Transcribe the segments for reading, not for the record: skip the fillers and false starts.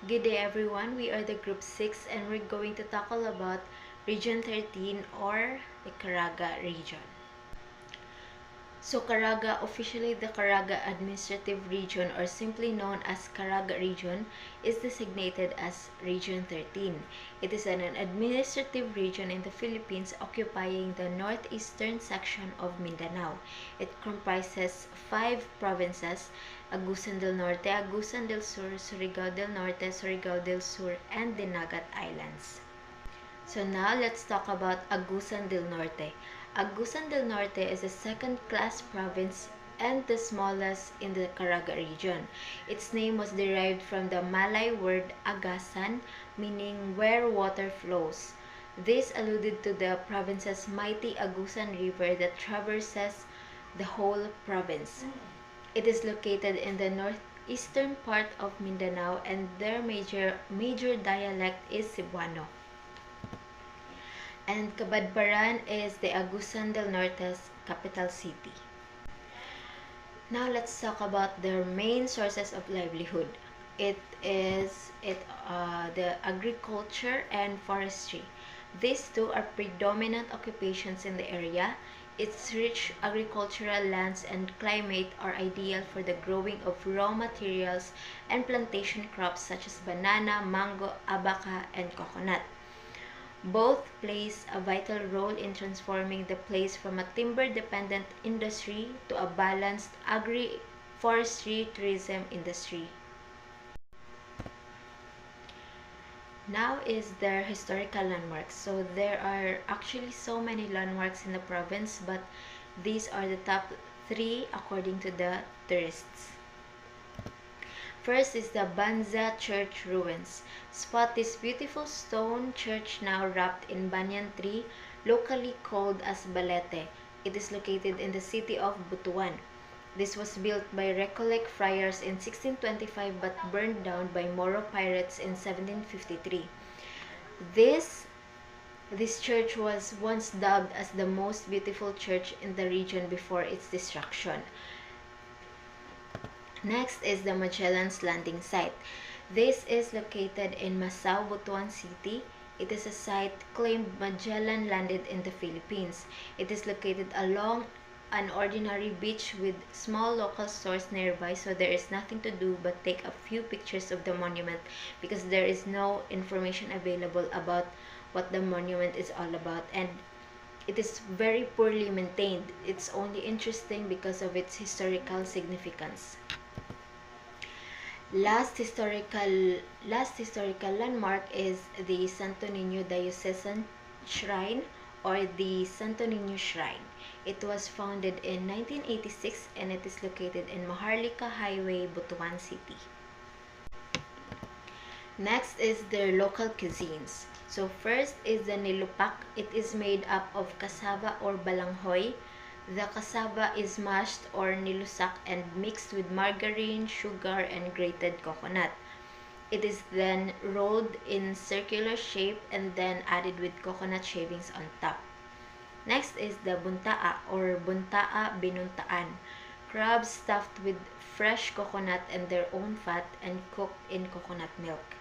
Good day everyone, we are the group 6 and we're going to tackle about region 13 or the Caraga region. So Caraga, officially the Caraga Administrative Region or simply known as Caraga Region, is designated as Region 13. It is an administrative region in the Philippines occupying the northeastern section of Mindanao. It comprises 5 provinces: Agusan del Norte, Agusan del Sur, Surigao del Norte, Surigao del Sur, and Dinagat Islands. So now let's talk about Agusan del Norte. Agusan del Norte is a second-class province and the smallest in the Caraga region. Its name was derived from the Malay word Agasan, meaning where water flows. This alluded to the province's mighty Agusan River that traverses the whole province. It is located in the northeastern part of Mindanao and their major dialect is Cebuano. And Cabadbaran is the Agusan del Norte's capital city. Now let's talk about their main sources of livelihood. It is the agriculture and forestry. These two are predominant occupations in the area. Its rich agricultural lands and climate are ideal for the growing of raw materials and plantation crops such as banana, mango, abaca, and coconut. Both plays a vital role in transforming the place from a timber-dependent industry to a balanced agri-forestry tourism industry. Now is their historical landmarks. So there are actually so many landmarks in the province, but these are the top 3 according to the tourists. First is the Banza Church ruins. Spot this beautiful stone church now wrapped in banyan tree, locally called as Balete. It is located in the city of Butuan. This was built by Recollet friars in 1625 but burned down by Moro pirates in 1753. This church was once dubbed as the most beautiful church in the region before its destruction. Next is the Magellan's Landing site. This is located in Masao, Butuan City. It is a site claimed Magellan landed in the Philippines. It is located along an ordinary beach with small local stores nearby, so there is nothing to do but take a few pictures of the monument because there is no information available about what the monument is all about, and it is very poorly maintained. It's only interesting because of its historical significance. Last historical landmark is the Santo Niño Diocesan Shrine or the Santo Niño Shrine. It was founded in 1986 and it is located in Maharlika Highway, Butuan City. Next is their local cuisines. So first is the nilupak. It is made up of cassava or balanghoy. The cassava is mashed or nilusak and mixed with margarine, sugar, and grated coconut. It is then rolled in circular shape and then added with coconut shavings on top. Next is the buntaa or buntaa binuntaan. Crabs stuffed with fresh coconut and their own fat and cooked in coconut milk.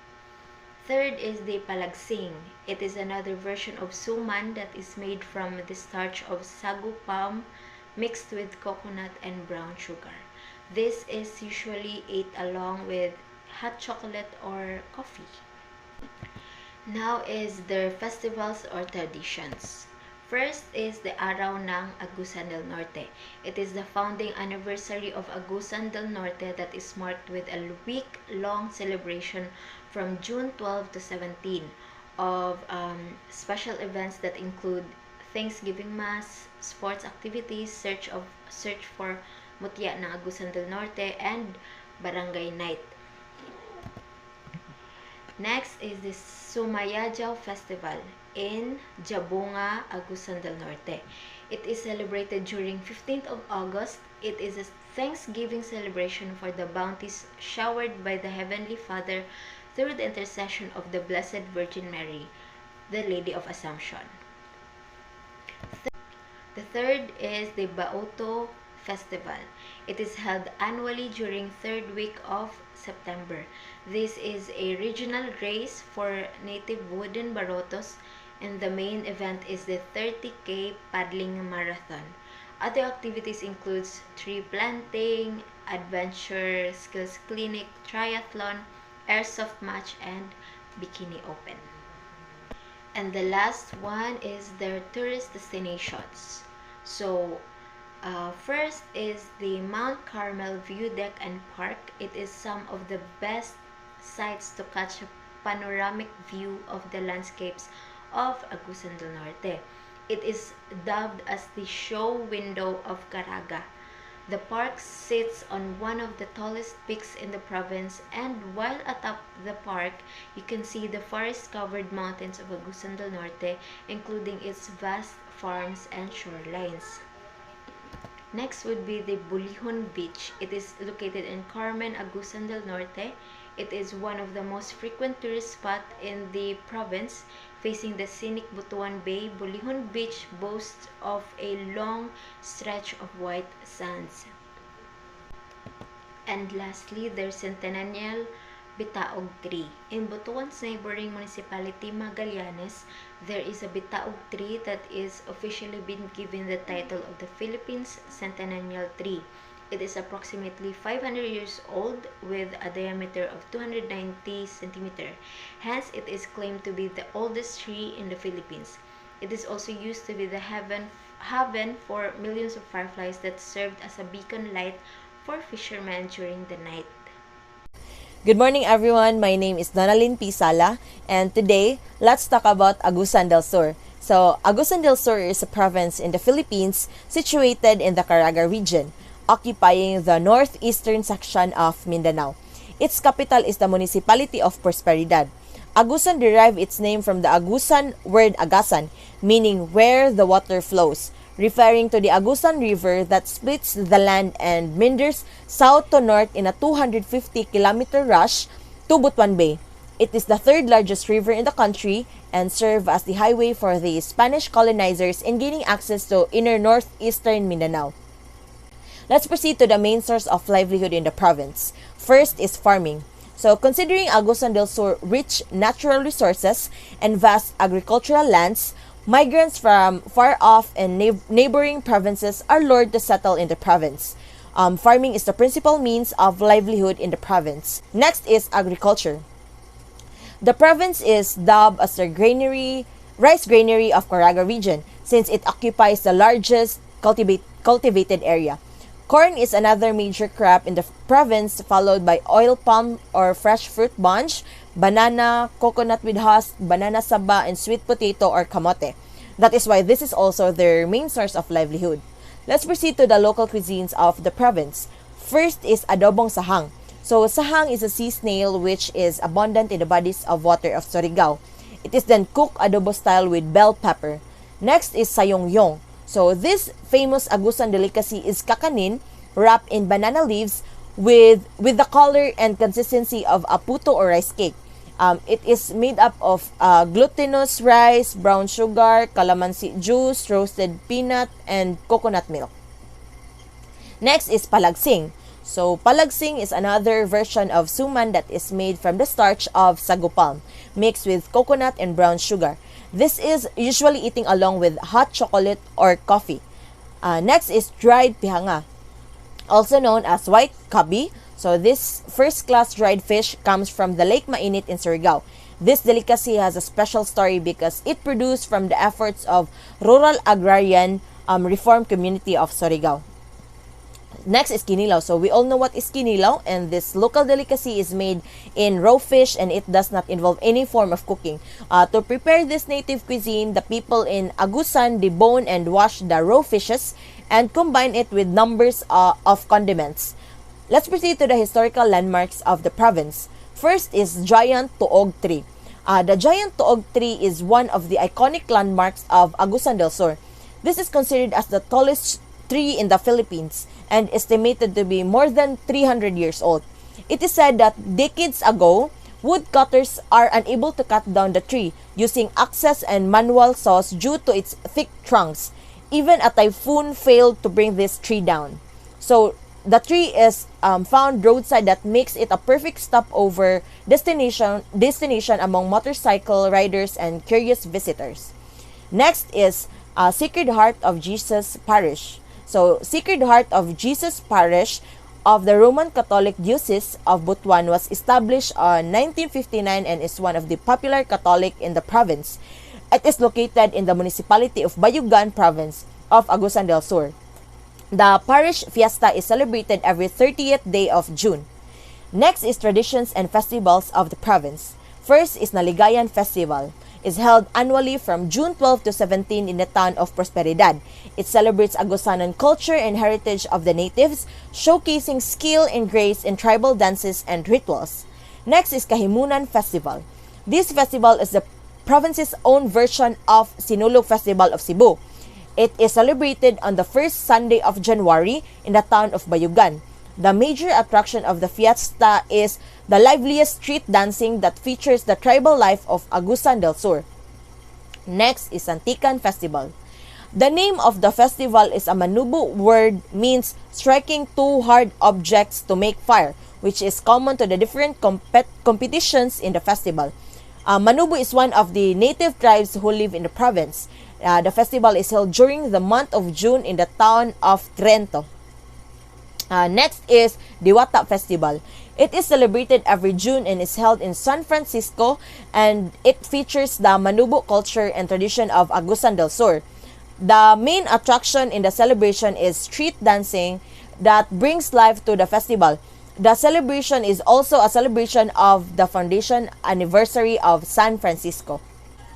Third is the palagsing. It is another version of suman that is made from the starch of sagu palm mixed with coconut and brown sugar. This is usually ate along with hot chocolate or coffee. Now is their festivals or traditions. First is the Araw ng Agusan del Norte. It is the founding anniversary of Agusan del Norte that is marked with a week-long celebration from June 12 to 17 of special events that include Thanksgiving Mass, sports activities, search for Mutya ng Agusan del Norte, and Barangay Night. Next is the Sumayajao Festival in Jabonga, Agusan del Norte. It is celebrated during 15th of August. It is a Thanksgiving celebration for the bounties showered by the Heavenly Father through the intercession of the Blessed Virgin Mary, the Lady of Assumption. The third is the Bauto Festival. It is held annually during third week of September. This is a regional race for native wooden barotos, and the main event is the 30K paddling marathon. Other activities includes tree planting, adventure skills clinic, triathlon, airsoft match, and bikini open. And the last one is their tourist destinations. So first is the Mount Carmel View Deck and Park. It is some of the best sites to catch a panoramic view of the landscapes of Agusan del Norte. It is dubbed as the show window of Caraga. The park sits on one of the tallest peaks in the province, and while atop the park, you can see the forest-covered mountains of Agusan del Norte, including its vast farms and shorelines. Next would be the Bulihon Beach. It is located in Carmen, Agusan del Norte. It is one of the most frequent tourist spots in the province. Facing the scenic Butuan Bay, Bulihon Beach boasts of a long stretch of white sands. And lastly, their centennial Bitaog tree. In Butuan's neighboring municipality, Magallanes, there is a Bitaog tree that is officially been given the title of the Philippines Centennial Tree. It is approximately 500 years old with a diameter of 290 centimeters. Hence, it is claimed to be the oldest tree in the Philippines. It is also used to be the haven for millions of fireflies that served as a beacon light for fishermen during the night. Good morning everyone, my name is Donalyn P. Sala, and today, let's talk about Agusan del Sur. So, Agusan del Sur is a province in the Philippines situated in the Caraga region, occupying the northeastern section of Mindanao. Its capital is the municipality of Prosperidad. Agusan derived its name from the Agusan word Agasan, meaning where the water flows, referring to the Agusan River that splits the land and meanders south to north in a 250-kilometer rush to Butuan Bay. It is the third largest river in the country and served as the highway for the Spanish colonizers in gaining access to inner northeastern Mindanao. Let's proceed to the main source of livelihood in the province. First is farming. So, considering Agusan del Sur rich natural resources and vast agricultural lands, migrants from far off and neighboring provinces are lured to settle in the province. Farming is the principal means of livelihood in the province. Next is agriculture. The province is dubbed as the rice granary of Caraga region since it occupies the largest cultivated area. Corn is another major crop in the province, followed by oil palm or fresh fruit bunch, banana, coconut with husk, banana saba, and sweet potato or kamote. That is why this is also their main source of livelihood. Let's proceed to the local cuisines of the province. First is adobong sahang. So sahang is a sea snail which is abundant in the bodies of water of Surigao. It is then cooked adobo style with bell pepper. Next is sayongyong. So this famous Agusan delicacy is kakanin wrapped in banana leaves with the color and consistency of a puto or rice cake. It is made up of glutinous rice, brown sugar, calamansi juice, roasted peanut, and coconut milk. Next is palagsing. So palagsing is another version of suman that is made from the starch of sago palm, mixed with coconut and brown sugar. This is usually eaten along with hot chocolate or coffee. Next is dried pihanga, also known as white kabi. So this first-class dried fish comes from the Lake Mainit in Surigao. This delicacy has a special story because it produced from the efforts of rural agrarian reform community of Surigao. Next is kinilaw. So we all know what is kinilaw, and this local delicacy is made in raw fish and it does not involve any form of cooking. To prepare this native cuisine, the people in Agusan debone and wash the raw fishes and combine it with numbers of condiments. Let's proceed to the historical landmarks of the province. First is Giant Tuog Tree. The Giant Tuog Tree is one of the iconic landmarks of Agusan del Sur. This is considered as the tallest tree in the Philippines and estimated to be more than 300 years old. It is said that decades ago, woodcutters are unable to cut down the tree using axes and manual saws due to its thick trunks. Even a typhoon failed to bring this tree down. So, the tree is found roadside that makes it a perfect stopover destination among motorcycle riders and curious visitors. Next is Sacred Heart of Jesus Parish. So, Sacred Heart of Jesus Parish of the Roman Catholic Diocese of Butuan was established on 1959 and is one of the popular Catholic in the province. It is located in the municipality of Bayugan province of Agusan del Sur. The parish fiesta is celebrated every 30th day of June. Next is traditions and festivals of the province. First is Naligayan Festival. It's held annually from June 12 to 17 in the town of Prosperidad. It celebrates Agusanan culture and heritage of the natives, showcasing skill and grace in tribal dances and rituals. Next is Kahimunan Festival. This festival is the province's own version of Sinulog Festival of Cebu. It is celebrated on the first Sunday of January in the town of Bayugan. The major attraction of the fiesta is the liveliest street dancing that features the tribal life of Agusan del Sur. Next is Antikan Festival. The name of the festival is a Manubu word means striking two hard objects to make fire, which is common to the different competitions in the festival. Manubu is one of the native tribes who live in the province. The festival is held during the month of June in the town of Trento. Next is Diwata Festival. It is celebrated every June and is held in San Francisco, and it features the Manubu culture and tradition of Agusan del Sur. The main attraction in the celebration is street dancing that brings life to the festival. The celebration is also a celebration of the foundation anniversary of San Francisco.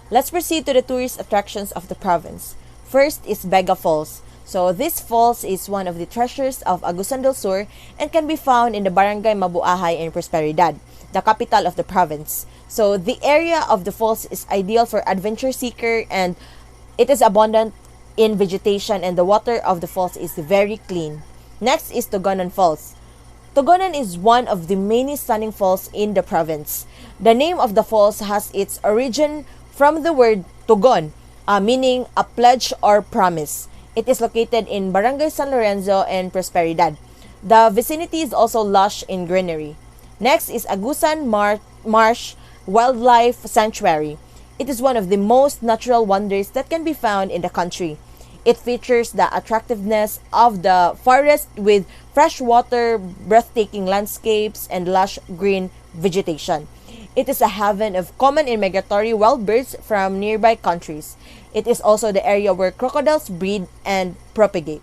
Let's proceed to the tourist attractions of the province. First is Vega Falls. So this falls is one of the treasures of Agusan del Sur and can be found in the barangay Mabuahay in Prosperidad, the capital of the province. So the area of the falls is ideal for adventure seeker, and it is abundant in vegetation, and the water of the falls is very clean. Next is Tugonan Falls. Tugonan is one of the many stunning falls in the province. The name of the falls has its origin from the word tugon, meaning a pledge or promise. It is located in Barangay San Lorenzo and Prosperidad. The vicinity is also lush in greenery. Next is Agusan Marsh Wildlife Sanctuary. It is one of the most natural wonders that can be found in the country. It features the attractiveness of the forest with freshwater, breathtaking landscapes, and lush green vegetation. It is a haven of common and migratory wild birds from nearby countries. It is also the area where crocodiles breed and propagate.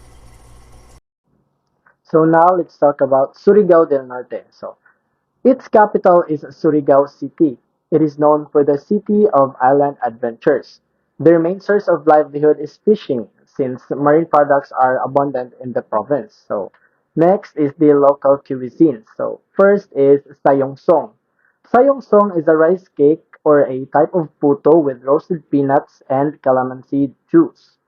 So now let's talk about Surigao del Norte. So its capital is Surigao City. It is known for the city of island adventures. Their main source of livelihood is fishing, since marine products are abundant in the province. So next is the local cuisine. So first is sayong song. Sayong song is a rice cake or a type of puto with roasted peanuts and calamansi juice.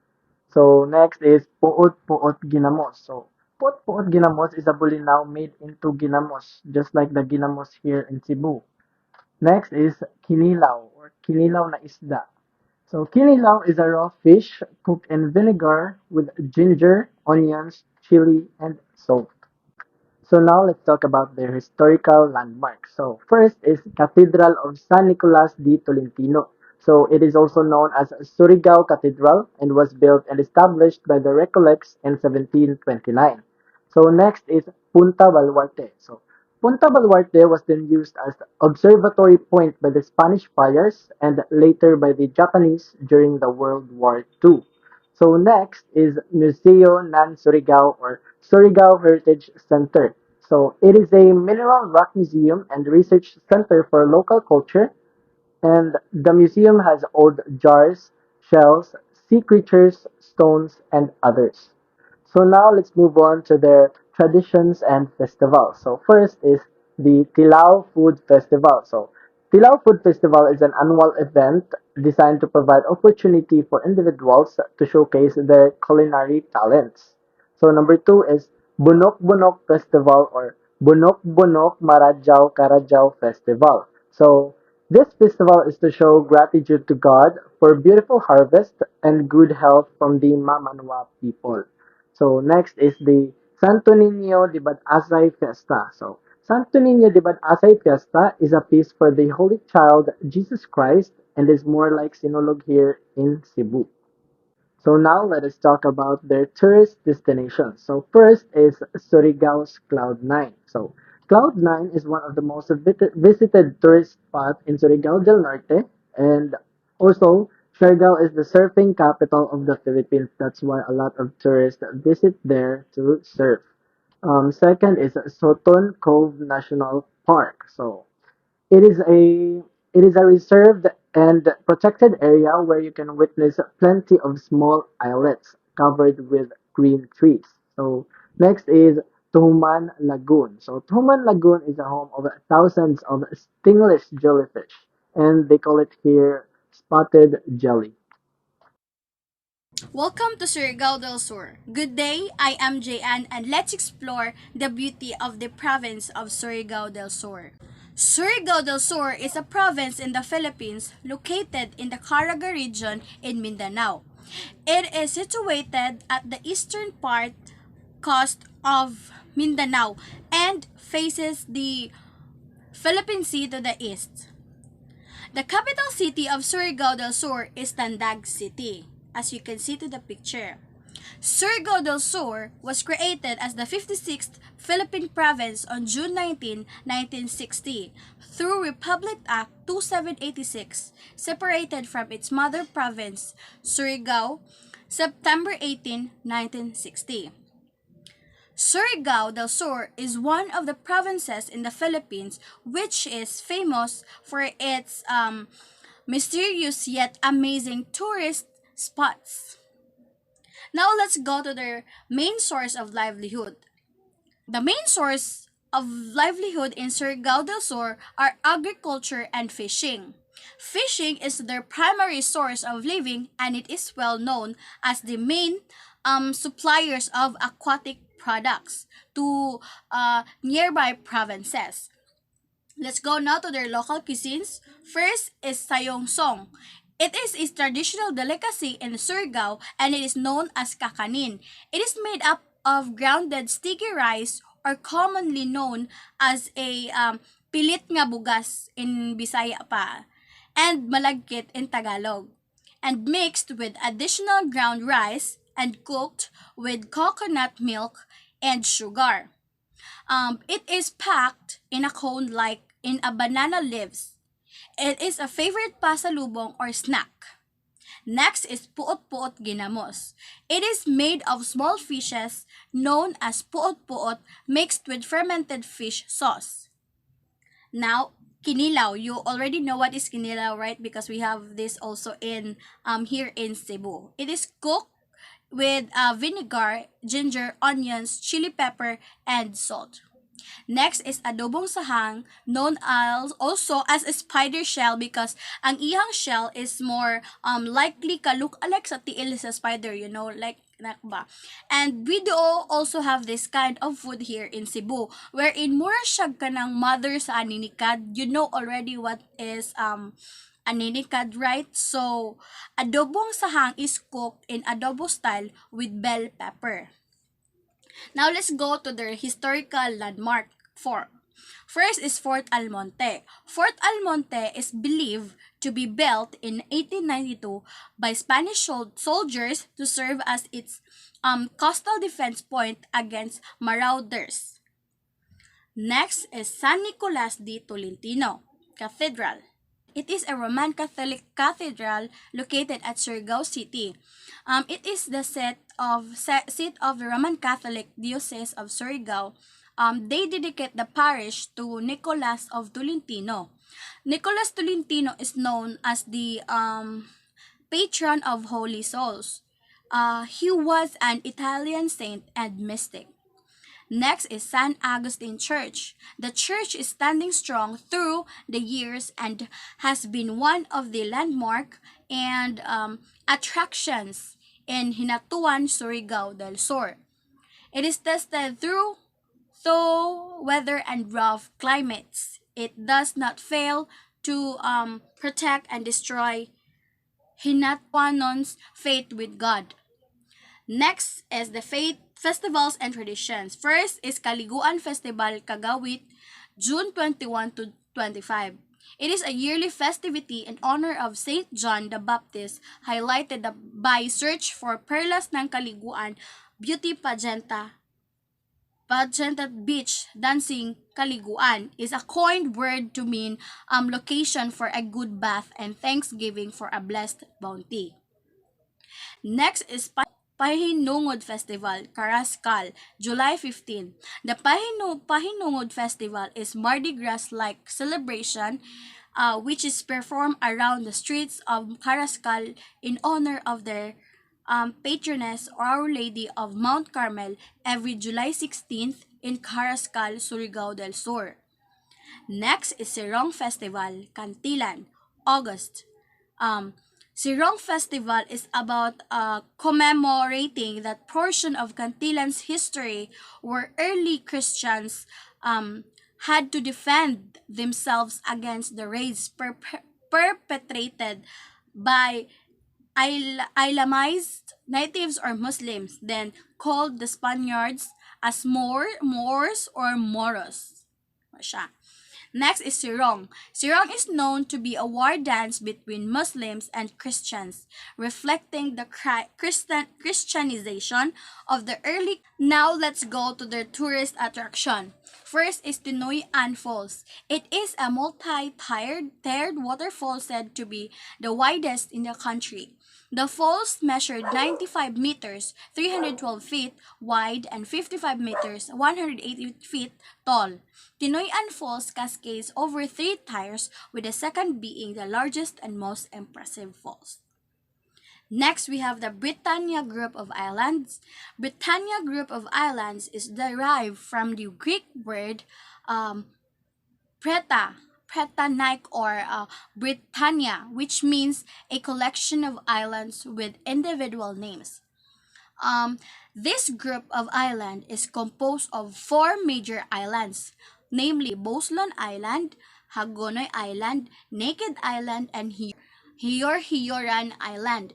So next is puot-puot ginamos. So puot-puot ginamos is a bulinaw made into ginamos, just like the ginamos here in Cebu. Next is kinilaw or kinilaw na isda. So kinilaw is a raw fish cooked in vinegar with ginger, onions, chili, and salt. So now let's talk about their historical landmarks. So first is Cathedral of San Nicolas de Tolentino. So it is also known as Surigao Cathedral and was built and established by the Recollects in 1729. So next is Punta Baluarte. So Punta Baluarte was then used as observatory point by the Spanish friars and later by the Japanese during the World War II. So next is Museo Nan Surigao or Surigao Heritage Center. So it is a mineral rock museum and research center for local culture, and the museum has old jars, shells, sea creatures, stones, and others. So now let's move on to their traditions and festivals. So first is the Tilao Food Festival. So Tilao Food Festival is an annual event designed to provide opportunity for individuals to showcase their culinary talents. So number two is Bunok Bunok Festival or Bunok Bunok Marajao Karajao Festival. So this festival is to show gratitude to God for beautiful harvest and good health from the Mamanwa people. So next is the Santo Niño de Bad-Asay Fiesta. So, Santo Niño de Bad-Asay Fiesta is a feast for the Holy Child Jesus Christ and is more like Sinulog here in Cebu. So now let us talk about their tourist destinations. So first is Surigau's Cloud 9. So Cloud 9 is one of the most visited tourist spots in Surigao del Norte, and also Surigao is the surfing capital of the Philippines. That's why a lot of tourists visit there to surf. Second is Soton Cove National Park. So it is a reserved and protected area where you can witness plenty of small islets covered with green trees. So next is Tuhuman Lagoon. So Tuhuman Lagoon is a home of thousands of stingless jellyfish, and they call it here spotted jelly. Welcome to Surigao del Sur. Good day, I am Jayan and let's explore the beauty of the province of Surigao del Sur. Surigao del Sur is a province in the Philippines located in the Caraga region in Mindanao. It is situated at the eastern part coast of Mindanao and faces the Philippine Sea to the east. The capital city of Surigao del Sur is Tandag City, as you can see to the picture. Surigao del Sur was created as the 56th Philippine province on June 19, 1960 through Republic Act 2786, separated from its mother province, Surigao, September 18, 1960. Surigao del Sur is one of the provinces in the Philippines which is famous for its mysterious yet amazing tourist spots. Now let's go to their main source of livelihood. The main source of livelihood in Surigao del Sur are agriculture and fishing. Fishing is their primary source of living and it is well known as the main suppliers of aquatic products to nearby provinces. Let's go now to their local cuisines. First is sayong song. It is a traditional delicacy in Surigao and it is known as kakanin. It is made up of grounded sticky rice or commonly known as a pilit nga bugas in Bisaya pa and malagkit in Tagalog and mixed with additional ground rice and cooked with coconut milk and sugar. It is packed in a cone like in a banana leaves. It is a favorite pasalubong or snack. Next is puot-puot ginamos. It is made of small fishes known as puot-puot mixed with fermented fish sauce. Now, kinilaw. You already know what is kinilaw, right? Because we have this also in here in Cebu. It is cooked with vinegar, ginger, onions, chili pepper, and salt. Next is adobong sahang, known as also as a spider shell because ang iyang shell is more likely ka look-alike sa tiil sa spider, you know, like ba? And we do also have this kind of food here in Cebu wherein mura siya ka ng mother sa aninikad. You know already what is aninikad, right? So, adobong sahang is cooked in adobo style with bell pepper. Now let's go to their historical landmark. First is Fort Almonte. Fort Almonte is believed to be built in 1892 by Spanish soldiers to serve as its coastal defense point against marauders. Next is San Nicolas de Tolentino Cathedral. It is a Roman Catholic cathedral located at Surigao City. It is the seat of the Roman Catholic Diocese of Surigao. They dedicate the parish to Nicolas of Tolentino. Nicolas Tolentino is known as the patron of holy souls. He was an Italian saint and mystic. Next is San Agustin Church. The church is standing strong through the years and has been one of the landmark and attractions in Hinatuan, Surigao del Sur. It is tested through weather and rough climates. It does not fail to protect and destroy Hinatuanon's faith with God. Next is the faith festivals and traditions. First is Kaliguan Festival Kagawit, June 21 to 25. It is a yearly festivity in honor of Saint John the Baptist, highlighted by search for perlas ng kaliguan, beauty pageant at beach dancing kaliguan is a coined word to mean location for a good bath and thanksgiving for a blessed bounty. Next is Pahinungod Festival, Karaskal, July 15. The Pahinungod Festival is Mardi Gras-like celebration which is performed around the streets of Karaskal in honor of their patroness Our Lady of Mount Carmel every July 16th in Karaskal, Surigao del Sur. Next is Sirong Festival, Cantilan, August. Um, Sirong Festival is about commemorating that portion of Cantilan's history where early Christians had to defend themselves against the raids perpetrated by Ilamized natives or Muslims, then called the Spaniards as Moors or Moros. Siya. Next is Sirong. Sirong is known to be a war dance between Muslims and Christians, reflecting the Christianization of the early. Now let's go to the tourist attraction. First is Tinoy An Falls. It is a multi-tiered waterfall said to be the widest in the country. The falls measured 95 meters, 312 feet wide, and 55 meters, 180 feet tall. Tinoyan Falls cascades over 3 tiers, with the second being the largest and most impressive falls. Next, we have the Britannia Group of Islands. Britannia Group of Islands is derived from the Greek word Preta, Pretanike or Britannia, which means a collection of islands with individual names. This group of island is composed of 4 major islands, namely Boslon Island, Hagonoy Island, Naked Island, and Hioran Island,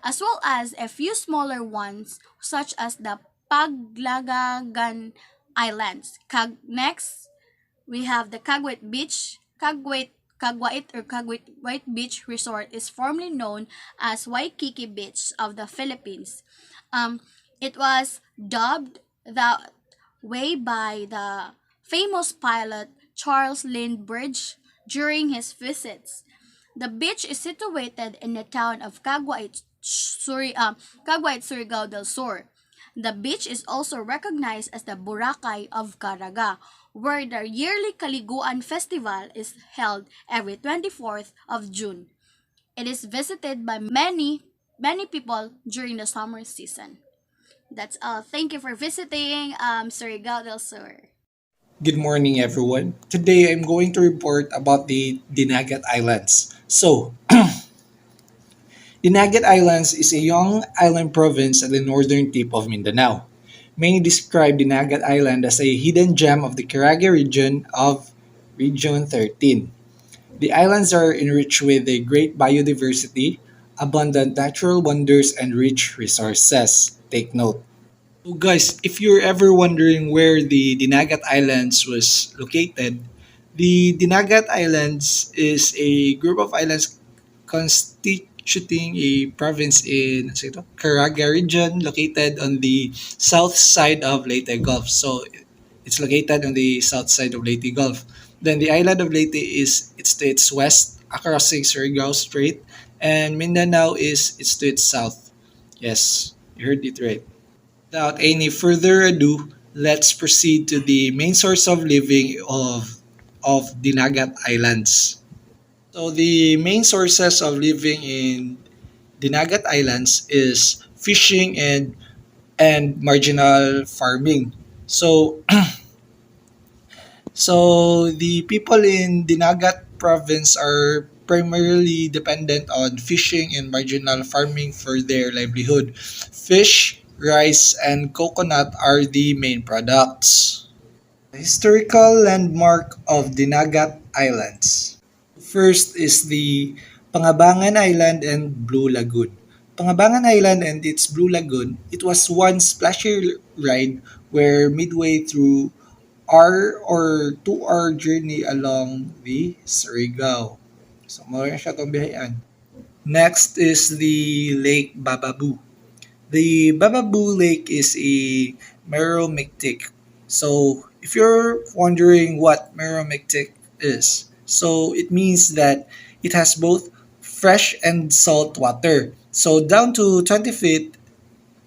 as well as a few smaller ones such as the Paglagagan Islands. Next, we have the Caguet Beach. Caguait Beach Resort is formerly known as Waikiki Beach of the Philippines. It was dubbed that way by the famous pilot Charles Lindbergh during his visits. The beach is situated in the town of Caguait, Surigao del Sur. The beach is also recognized as the Boracay of Caraga, where the yearly Kaliguan Festival is held every 24th of June. It is visited by many people during the summer season. That's all. Thank you for visiting Surigao del Sur. Good morning, everyone. Today I'm going to report about the Dinagat Islands. So, Dinagat Islands is a young island province at the northern tip of Mindanao. Many describe Dinagat Island as a hidden gem of the Caraga region of Region 13. The islands are enriched with a great biodiversity, abundant natural wonders, and rich resources. Take note. So guys, if you're ever wondering where the Dinagat Islands was located, the Dinagat Islands is a group of islands constituting a province in Caraga region located on the south side of Leyte Gulf. So it's located on the south side of Leyte Gulf. Then the island of Leyte is it's to its west, crossing Surigao Strait, and Mindanao is it's to its south. Yes, you heard it right. Without any further ado, let's proceed to the main source of living of Dinagat Islands. So the main sources of living in Dinagat Islands is fishing and marginal farming. So the people in Dinagat province are primarily dependent on fishing and marginal farming for their livelihood. Fish, rice, and coconut are the main products. Historical landmark of Dinagat Islands. First is the Pangabangan Island and Blue Lagoon. Pangabangan Island and its Blue Lagoon, it was one splashy ride where midway through our or 2 hour journey along the Surigao. So, mo rin siya itong biyayaan. Next is the Lake Bababu. The Bababu Lake is a meromictic. So, if you're wondering what meromictic is, so it means that it has both fresh and salt water. So, down to 20 feet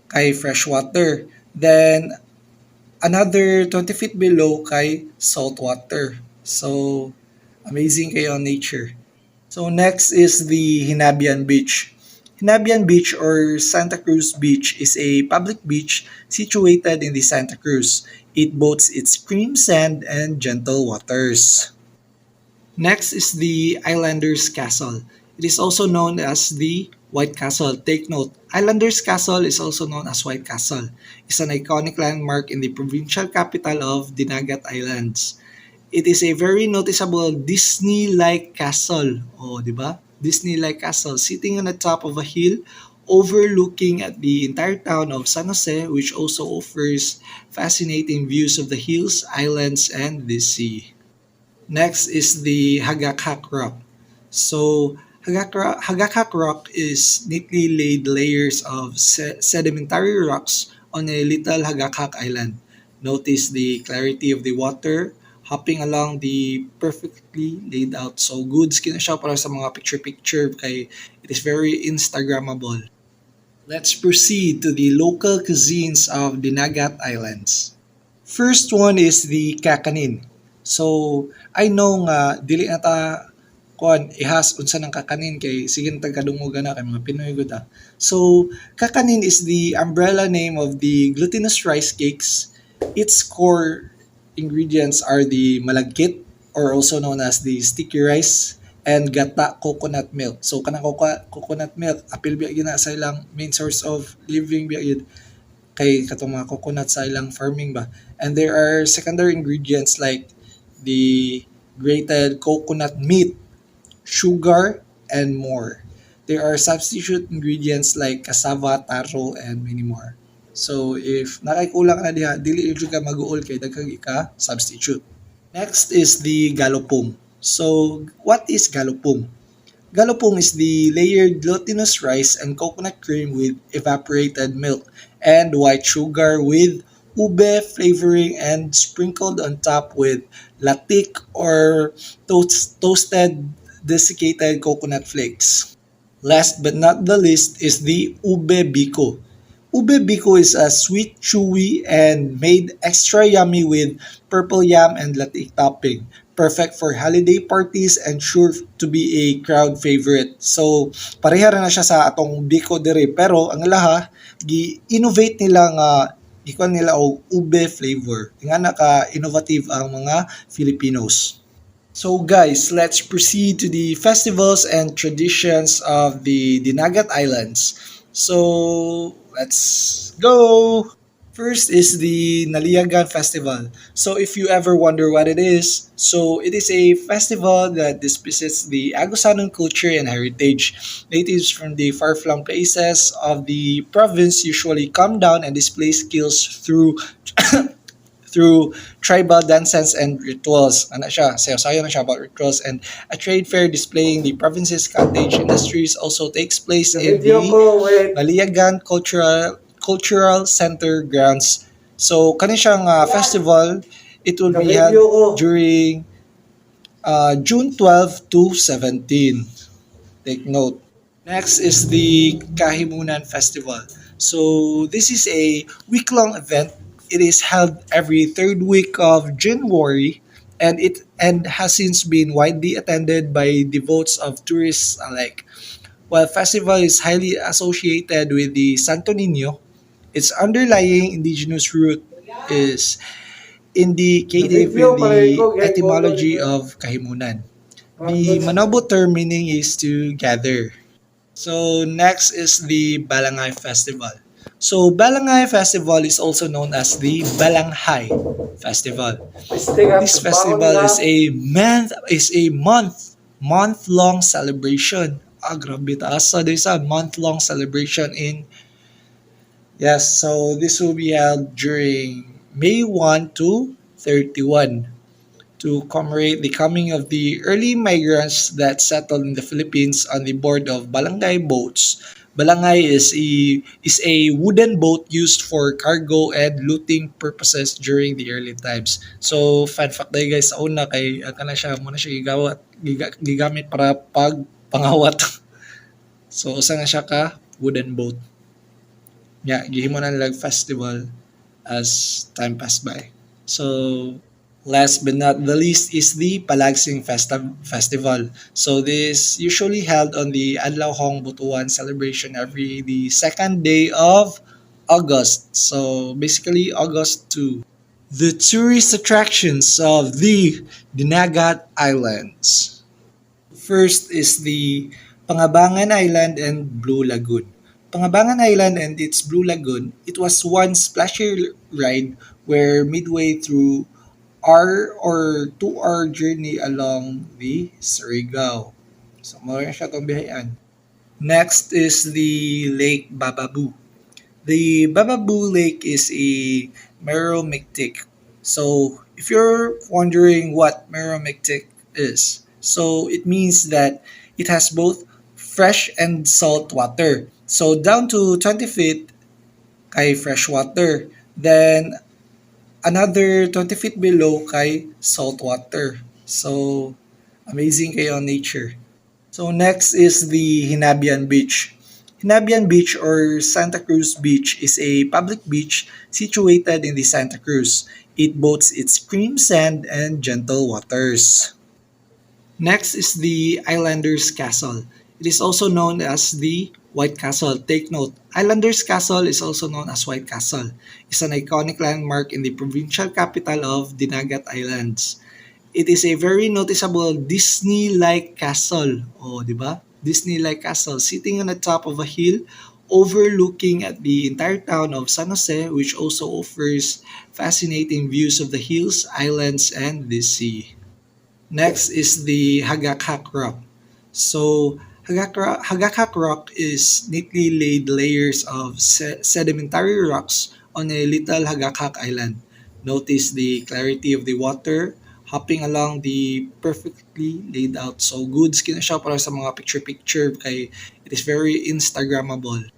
kay fresh water. Then, another 20 feet below kay salt water. So, amazing kayo on nature. So next is the Hinabian Beach. Hinabian Beach or Santa Cruz Beach is a public beach situated in the Santa Cruz. It boasts its cream sand and gentle waters. Next is the Islanders Castle. It is also known as the White Castle. Take note, Islanders Castle is also known as White Castle. It's an iconic landmark in the provincial capital of Dinagat Islands. It is a very noticeable Disney-like castle. Oh, di ba? Disney-like castle sitting on the top of a hill overlooking at the entire town of San Jose, which also offers fascinating views of the hills, islands, and the sea. Next is the Hagakak Rock. So, Hagakak Rock is neatly laid layers of sedimentary rocks on a little Hagakak island. Notice the clarity of the water hopping along the perfectly laid out. So, goods kina siya para sa mga picture-picture kay it is very Instagrammable. Let's proceed to the local cuisines of the Nagat Islands. First one is the kakanin. So, I know nga dili na ta kuan ihas unsa ng kakanin kay sige na tagadungugan na kay mga Pinoy gud ah. So, kakanin is the umbrella name of the glutinous rice cakes. Its core ingredients are the malagkit or also known as the sticky rice and gata coconut milk. So kanang coconut milk apil biya gina sa ilang main source of living biya gyud kay katong mga coconut sa ilang farming ba. And there are secondary ingredients like the grated coconut meat, sugar, and more. There are substitute ingredients like cassava, taro, and many more. So if nakay-kulang na diha, dili jud ka mag-uol kay daghang ika substitute. Next is the galopong. So what is galopong? Galopong is the layered glutinous rice and coconut cream with evaporated milk and white sugar with ube flavoring and sprinkled on top with latik or toasted desiccated coconut flakes. Last but not the least is the ube biko. Ube biko is a sweet, chewy, and made extra yummy with purple yam and latik topping. Perfect for holiday parties and sure to be a crowd favorite. So, pareha na siya sa atong biko dire. Pero, ang laha, gi-innovate nila nga ikuan nila og ube flavor. Nga naka-innovative ang mga Filipinos. So guys, let's proceed to the festivals and traditions of the Dinagat Islands. So, let's go! First is the Naliagan Festival. So if you ever wonder what it is, so it is a festival that displays the Agusanon culture and heritage. Natives from the far-flung places of the province usually come down and display skills through through tribal dances and rituals. Ano siya? Sayo-sayo na siya about rituals. And a trade fair displaying the province's cottage industries also takes place in the Baliagan Cultural Center grounds. So, kani siyang festival, it will be held during June 12 to 17. Take note. Next is the Kahimunan Festival. So, this is a week-long event. It is held every third week of January and has since been widely attended by devotees of tourists alike. While festival is highly associated with the Santo Niño, its underlying indigenous root is indicative in the etymology of Kahimunan. The Manobo term meaning is to gather. So next is the Balangay Festival. So Balangay Festival is also known as the Balanghay Festival. This festival is a month long celebration grabe taas. So there's a month-long celebration in, yes, so this will be held during May 1 to 31 to commemorate the coming of the early migrants that settled in the Philippines on the board of balangay boats. Balangay is a wooden boat used for cargo and looting purposes during the early times. So fun fact tayo guys, sa una kay kana siya muna siya gigamit para pag pangawat. So usa na siya ka wooden boat. Yeah, gihimo na lag festival as time passed by. So, last but not the least is the Palagsing Festival. So, this usually held on the Adlaw Hong Butuan celebration every the second day of August. So, basically August 2. The tourist attractions of the Dinagat Islands. First is the Pangabangan Island and Blue Lagoon. Pangabangan Island and its Blue Lagoon, it was one splashy ride where midway through our or 2 hour journey along the Surigao. So, mawala siya itong bihayaan. Next is the Lake Bababu. The Bababoo Lake is a meromictic. So, if you're wondering what meromictic is, so it means that it has both fresh and salt water. So, down to 20 feet kay fresh water. Then, another 20 feet below kay salt water. So, amazing kayo on nature. So next is the Hinabian Beach. Hinabian Beach or Santa Cruz Beach is a public beach situated in the Santa Cruz. It boasts its cream sand and gentle waters. Next is the Islanders Castle. It is also known as the White Castle. Take note, Islanders Castle is also known as White Castle. It's an iconic landmark in the provincial capital of Dinagat Islands. It is a very noticeable Disney-like castle. Oh, di ba? Disney-like castle sitting on the top of a hill overlooking at the entire town of San Jose, which also offers fascinating views of the hills, islands, and the sea. Next is the Hagakak Rock. So, Hagakak Rock is neatly laid layers of sedimentary rocks on a little Hagakak island. Notice the clarity of the water hopping along the perfectly laid out. So, goods kina siya para sa mga picture-picture kay it is very Instagrammable.